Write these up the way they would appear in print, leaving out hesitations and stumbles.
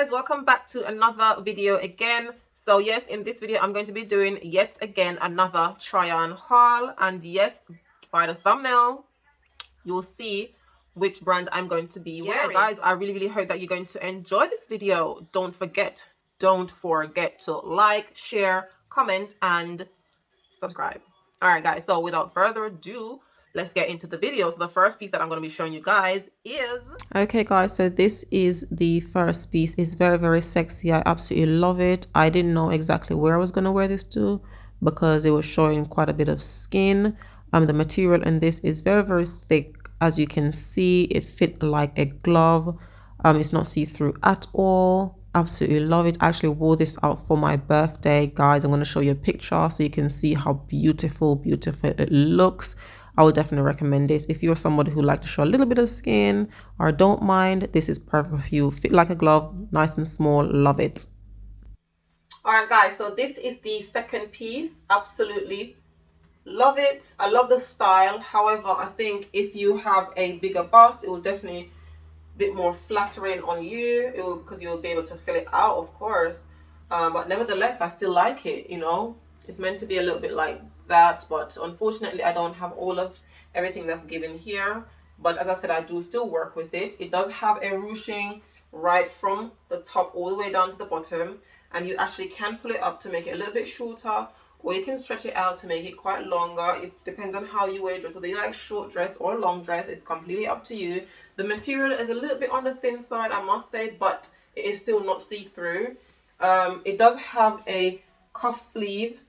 guys, welcome back to another video again. So yes, in this video I'm going to be doing yet again another try on haul, and yes, by the thumbnail you'll see which brand I'm going to be wearing. Guys, I really hope that you're going to enjoy this video. Don't forget to like, share, comment, and subscribe. All right guys, so without further ado, let's get into the video. So the first piece that I'm going to be showing you guys is, okay guys, so this is the first piece. It's very sexy. I absolutely love it. I didn't know exactly where I was going to wear this to because it was showing quite a bit of skin. The material in this is very thick. As you can see, it fit like a glove. It's not see-through at all. Absolutely love it. I actually wore this out for my birthday, guys. I'm going to show you a picture so you can see how beautiful it looks. I would definitely recommend this if you're somebody who like to show a little bit of skin or don't mind. This is perfect for you. Fit like a glove, nice and small. Love it. All right guys, so this is the second piece. Absolutely love it. I love the style. However, I think if you have a bigger bust, it will definitely bit more flattering on you, because you'll be able to fill it out, of course, but nevertheless I still like it. You know, it's meant to be a little bit like that, but unfortunately I don't have all of everything that's given here. But as I said, I do still work with it. It does have a ruching right from the top all the way down to the bottom, and you actually can pull it up to make it a little bit shorter, or you can stretch it out to make it quite longer. It depends on how you wear dress, whether you like short dress or long dress. It's completely up to you. The material is a little bit on the thin side, I must say, but it is still not see-through. It does have a cuff sleeve.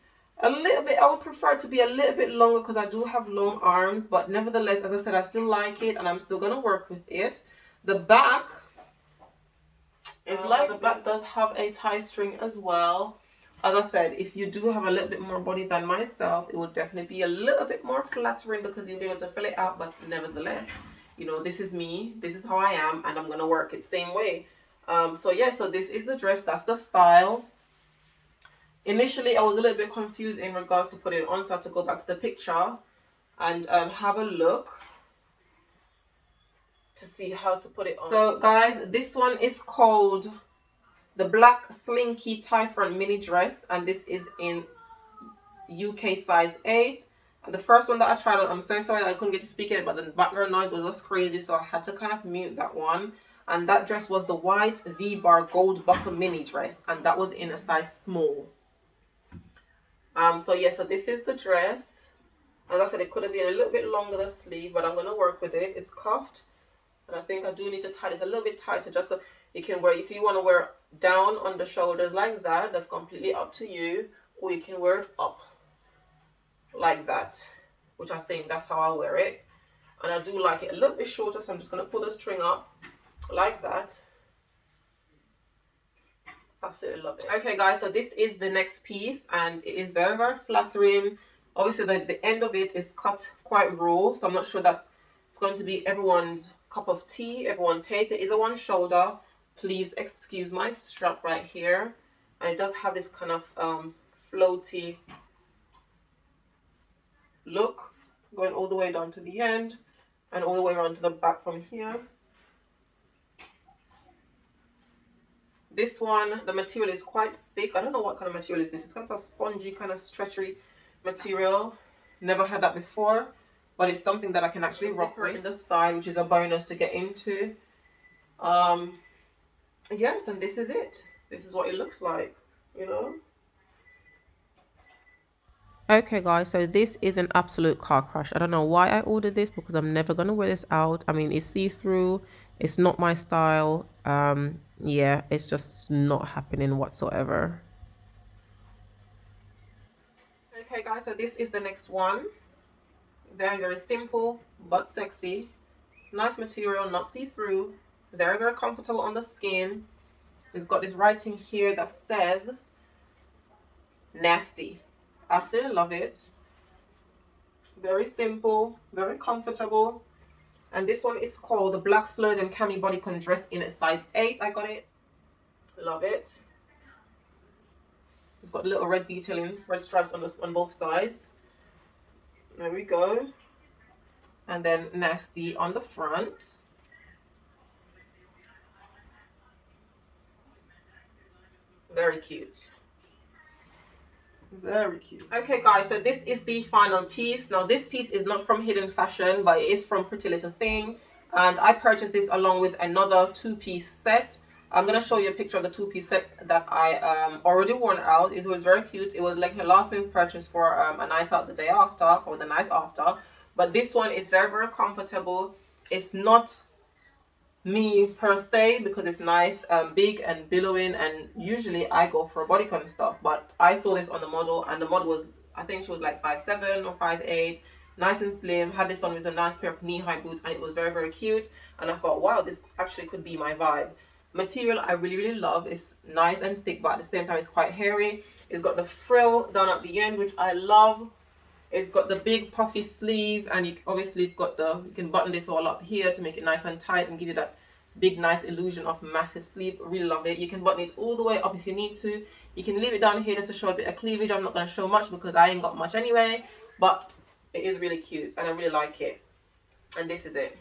A little bit, I would prefer it to be a little bit longer because I do have long arms, but nevertheless, as I said, I still like it and I'm still going to work with it. The back is like, the back does have a tie string as well. As I said, if you do have a little bit more body than myself, it will definitely be a little bit more flattering because you'll be able to fill it out, but nevertheless, you know, this is me, this is how I am, and I'm going to work it same way. So yeah, so this is the dress, that's the style. Initially, I was a little bit confused in regards to putting it on, so I had to go back to the picture and have a look to see how to put it on. So guys, this one is called the Black Slinky Tie Front Mini Dress, and this is in UK size 8. And the first one that I tried on, I'm so sorry that I couldn't get to speak it, but the background noise was just crazy, so I had to kind of mute that one. And that dress was the white V-bar gold buckle mini dress, and that was in a size small. So yeah, so this is the dress. As I said, it could have been a little bit longer, the sleeve, but I'm going to work with it. It's cuffed, and I think I do need to tie this a little bit tighter just so you can wear, if you want to wear it down on the shoulders like that, that's completely up to you, or you can wear it up like that, which I think that's how I wear it. And I do like it a little bit shorter, so I'm just going to pull the string up like that. Absolutely love it. Okay guys, so this is the next piece, and it is very flattering. Obviously the end of it is cut quite raw, so I'm not sure that it's going to be everyone's cup of tea, everyone tastes it. Is a one shoulder. Please excuse my strap right here, and it does have this kind of floaty look going all the way down to the end and all the way around to the back from here. This one, the material is quite thick. I don't know what kind of material is this. It's kind of a spongy, kind of stretchy material. Never had that before, but it's something that I can actually rock with in the side, which is a bonus to get into. Yes, and this is it. This is what it looks like, you know. Okay guys, so this is an absolute car crash. I don't know why I ordered this because I'm never going to wear this out. I mean, it's see-through. It's not my style. Yeah, it's just not happening whatsoever. Okay guys, so this is the next one. Very simple but sexy. Nice material, not see-through. Very comfortable on the skin. It's got this writing here that says nasty. Absolutely love it. Very simple, very comfortable. And this one is called the Black Slurred and Cami Bodycon Dress in a size 8. I got it. Love it. It's got little red detailing, red stripes on both sides. There we go. And then nasty on the front. Very cute. Very cute. Okay guys, so this is the final piece. Now this piece is not from Hidden Fashion, but it is from Pretty Little Thing, and I purchased this along with another two-piece set. I'm gonna show you a picture of the two-piece set that I already worn out. It was very cute. It was like a last minute purchase for a night out the day after or the night after. But this one is very, very comfortable. It's not me per se because it's nice, big and billowing, and usually I go for bodycon stuff, but I saw this on the model, and the model was, I think she was like 5'7" or 5'8", nice and slim, had this on with a nice pair of knee-high boots, and it was very, very cute. And I thought, wow, this actually could be my vibe. Material I really, really love. It's nice and thick, but at the same time it's quite hairy. It's got the frill down at the end, which I love. It's got the big puffy sleeve, and you obviously got you can button this all up here to make it nice and tight and give you that big nice illusion of massive sleeve. Really love it. You can button it all the way up if you need to. You can leave it down here just to show a bit of cleavage. I'm not going to show much because I ain't got much anyway, but it is really cute and I really like it. And this is it.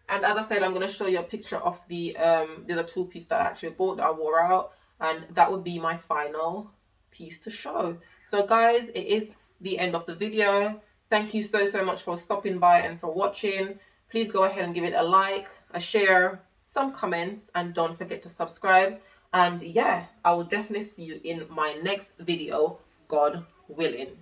And as I said, I'm going to show you a picture of the other two piece that I actually bought that I wore out, and that would be my final piece to show. So guys, it is the end of the video. Thank you so, so much for stopping by and for watching. Please go ahead and give it a like, a share, some comments, and don't forget to subscribe. And yeah, I will definitely see you in my next video, God willing.